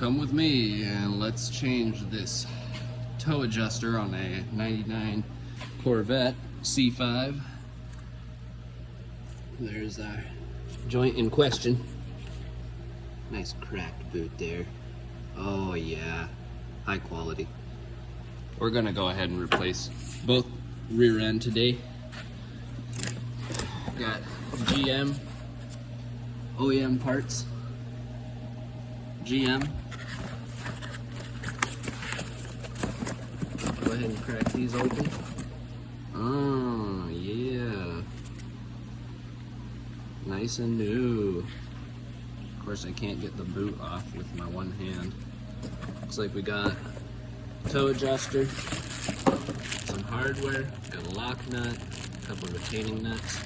come with me and let's change this toe adjuster on a 99 Corvette C5. There's our joint in question. Nice cracked boot there. Oh yeah, high quality. We're gonna go ahead and replace both rear end today. Got GM, OEM parts. GM. Go ahead and crack these open. Oh yeah. Nice and new. Of course I can't get the boot off with my one hand. Looks like we got toe adjuster, some hardware, got a lock nut, a couple of retaining nuts.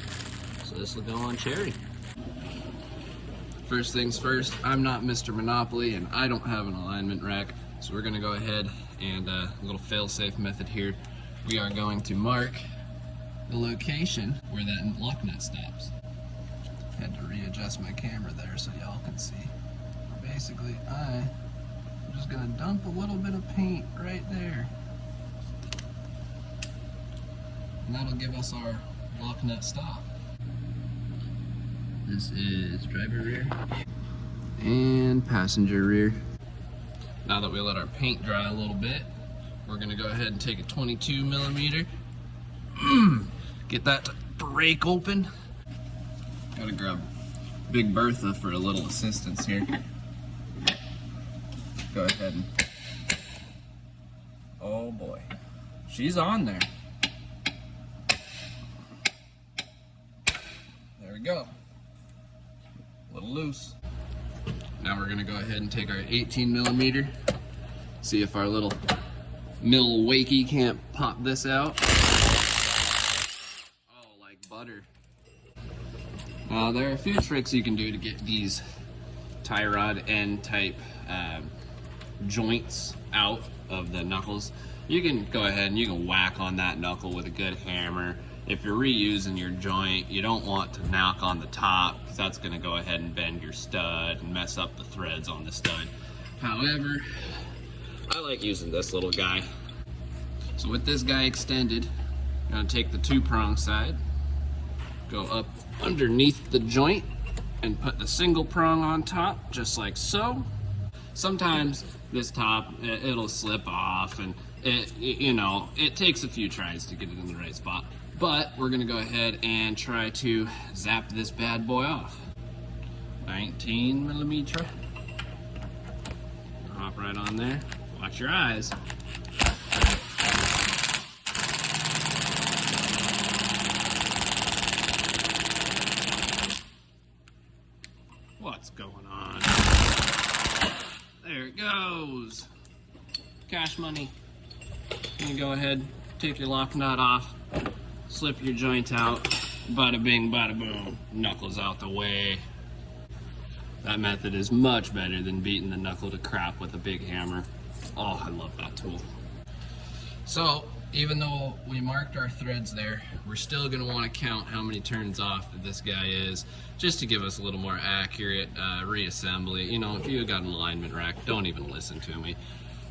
So this will go on cherry. First things first, I'm not Mr. Monopoly and I don't have an alignment rack. So we're gonna go ahead and a little fail-safe method here. We are going to mark the location where that lock nut stops. Had to readjust my camera there so y'all can see. Basically, I'm just gonna dump a little bit of paint right there. And that'll give us our lock nut stop. This is driver rear and passenger rear. Now that we let our paint dry a little bit, we're gonna go ahead and take a 22mm, get that to break open. Gotta grab Big Bertha for a little assistance here. Go ahead and, oh boy, she's on there. There we go. A little loose. Now we're gonna go ahead and take our 18mm, see if our little Milwaukee can't pop this out. Oh, like butter. Now there are a few tricks you can do to get these tie rod end type joints out of the knuckles. You can go ahead and you can whack on that knuckle with a good hammer. If you're reusing your joint, you don't want to knock on the top because that's going to go ahead and bend your stud and mess up the threads on the stud. However, I like using this little guy. So with this guy extended, I'm going to take the 2-prong side, go up underneath the joint and put the single prong on top, just like so. Sometimes this top, it'll slip off and it takes a few tries to get it in the right spot. But we're gonna go ahead and try to zap this bad boy off. 19mm. Hop right on there. Watch your eyes. What's going on? There it goes. Cash money. You can go ahead, take your lock nut off, slip your joint out, bada bing, bada boom, knuckles out the way. That method is much better than beating the knuckle to crap with a big hammer. Oh, I love that tool. So, even though we marked our threads there, we're still gonna wanna count how many turns off that this guy is, just to give us a little more accurate reassembly. You know, if you got an alignment rack, don't even listen to me.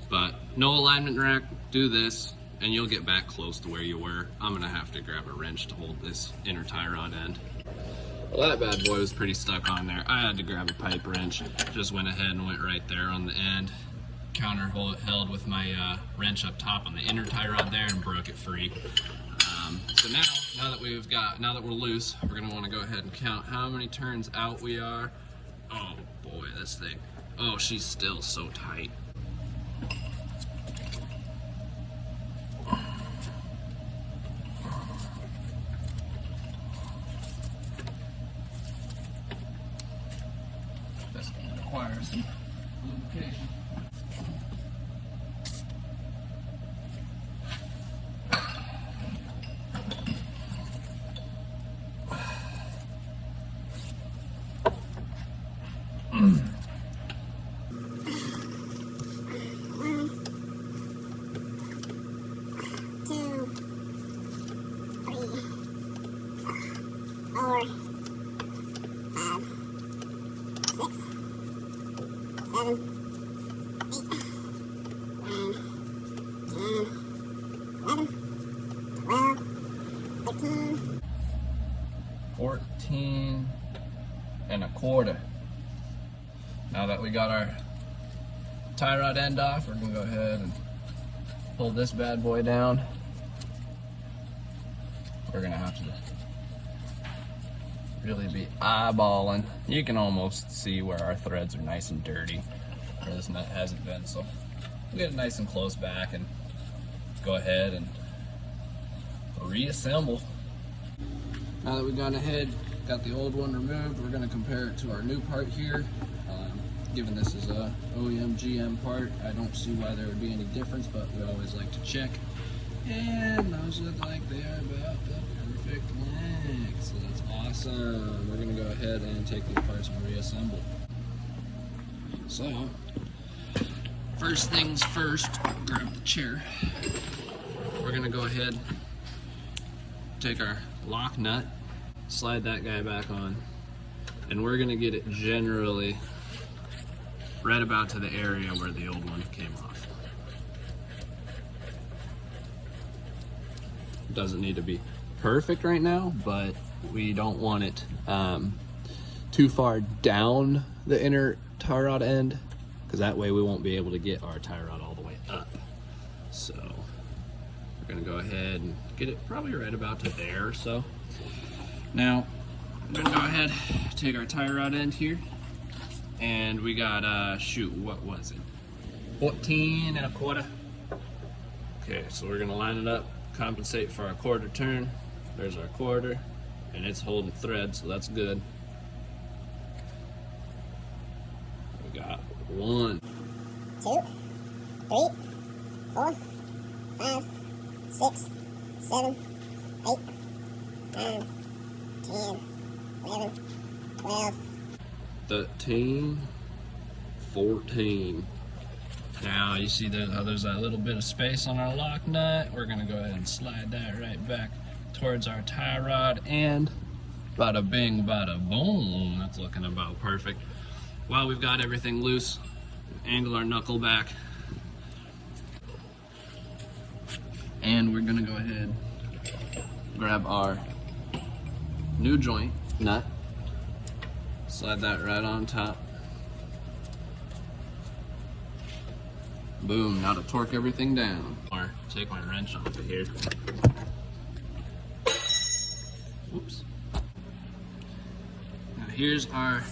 But no alignment rack, do this, and you'll get back close to where you were. I'm gonna have to grab a wrench to hold this inner tie rod end. Well, that bad boy was pretty stuck on there. I had to grab a pipe wrench. Just went ahead and went right there on the end. Counter held with my wrench up top on the inner tie rod there and broke it free. So now that we're loose, we're gonna wanna go ahead and count how many turns out we are. Oh boy, this thing. Oh, she's still so tight. That's gonna require some lubrication. 1/4. Now that we got our tie rod end off, we're gonna go ahead and pull this bad boy down. We're gonna have to really be eyeballing. You can almost see where our threads are nice and dirty, where this nut hasn't been. So we'll get it nice and close back and go ahead and reassemble. Now that we've gone ahead, got the old one removed, we're gonna compare it to our new part here. Given this is a OEM GM part, I don't see why there would be any difference, but we always like to check. And those look like they are about the perfect length, so that's awesome. We're gonna go ahead and take these parts and reassemble. So, first things first, grab the chair. We're gonna go ahead, take our lock nut, slide that guy back on, and we're gonna get it generally right about to the area where the old one came off. Doesn't need to be perfect right now, but we don't want it too far down the inner tie rod end, because that way we won't be able to get our tie rod all the way up. So we're gonna go ahead and get it probably right about to there or so. Now, I'm gonna go ahead, take our tie rod end here, and we got, shoot, what was it? 14 1/4. Okay, so we're gonna line it up, compensate for our 1/4 turn. There's our 1/4, and it's holding thread, so that's good. We got 1, 2, 3, 4, 5, 6, 7, 8, 9, 10, 11, 12, 13, 14. Now you see how there's that little bit of space on our lock nut. We're gonna go ahead and slide that right back towards our tie rod, and bada bing, bada boom. That's looking about perfect. While we've got everything loose, angle our knuckle back, and we're gonna go ahead, grab our new joint nut, slide that right on top. Boom, now to torque everything down. Or take my wrench off of here. Whoops. Now here's our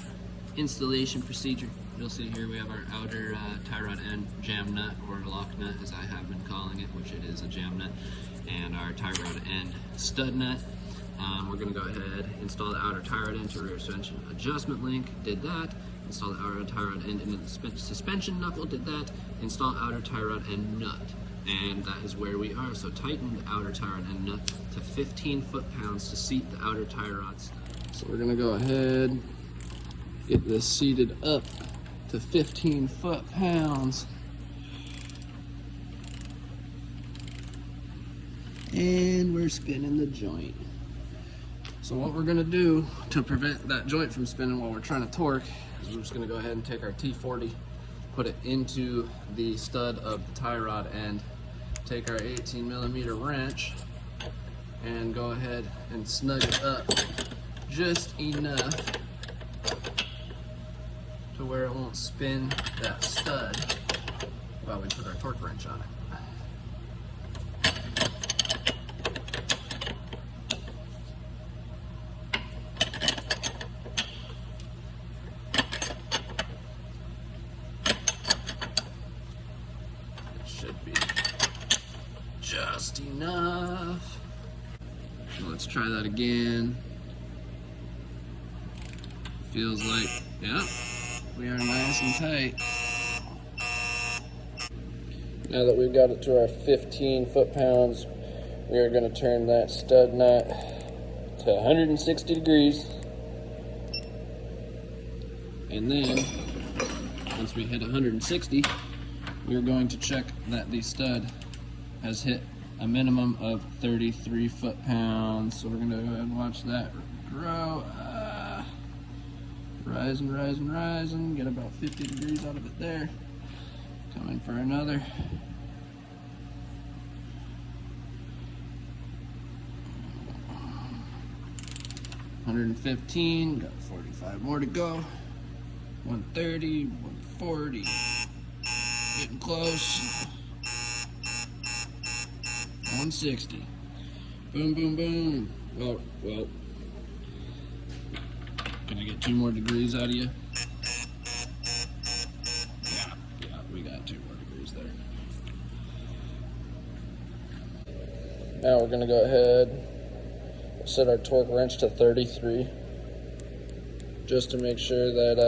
installation procedure. You'll see here we have our outer tie rod end jam nut, or lock nut as I have been calling it, which it is a jam nut, and our tie rod end stud nut. We're going to go ahead, install the outer tie rod end to rear suspension adjustment link, did that. Install the outer tie rod end into the suspension knuckle, did that. Install outer tie rod end nut, and that is where we are. So tighten the outer tie rod end nut to 15 foot-pounds to seat the outer tie rods. So we're going to go ahead, get this seated up to 15 foot-pounds. And we're spinning the joint. So what we're gonna do to prevent that joint from spinning while we're trying to torque is we're just gonna go ahead and take our T40, put it into the stud of the tie rod end, take our 18mm wrench, and go ahead and snug it up just enough to where it won't spin that stud while we put our torque wrench on it. Should be just enough. So let's try that again. Feels like, yeah, we are nice and tight. Now that we've got it to our 15 foot-pounds, we are going to turn that stud nut to 160 degrees. And then, once we hit 160, we are going to check that the stud has hit a minimum of 33 foot-pounds. So we're going to go ahead and watch that grow. Rising, rising, rising. Get about 50 degrees out of it there. Coming for another. 115, got 45 more to go. 130, 140, getting close. 160. Boom, boom, boom. Well, can I get 2 more degrees out of you? Yeah, we got 2 more degrees there. Now we're gonna go ahead, set our torque wrench to 33, just to make sure that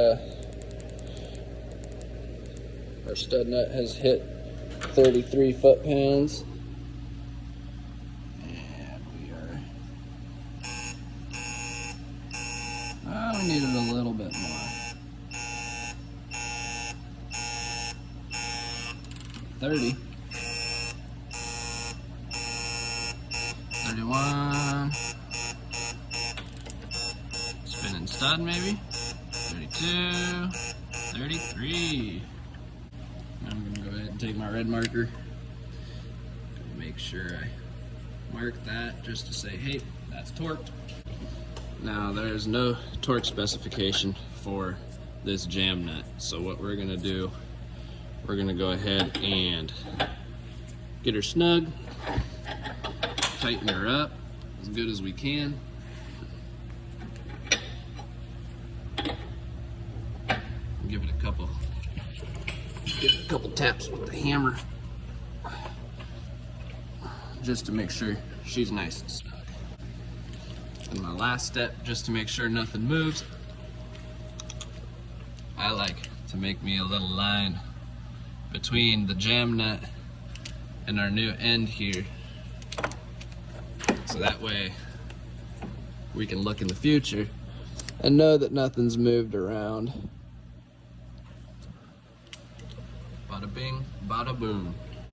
our stud nut has hit 33 foot-pounds. And we are, we needed a little bit more. 30. 31. Spinning stud maybe. 32. 33. I'm gonna go ahead and take my red marker. Make sure I mark that just to say, hey, that's torqued. Now there's no torque specification for this jam nut. So what we're gonna do, we're gonna go ahead and get her snug, tighten her up as good as we can. Give it a couple taps with the hammer just to make sure she's nice and snug. And my last step, just to make sure nothing moves, I like to make me a little line between the jam nut and our new end here, so that way we can look in the future and know that nothing's moved around. Bada bing, bada boom.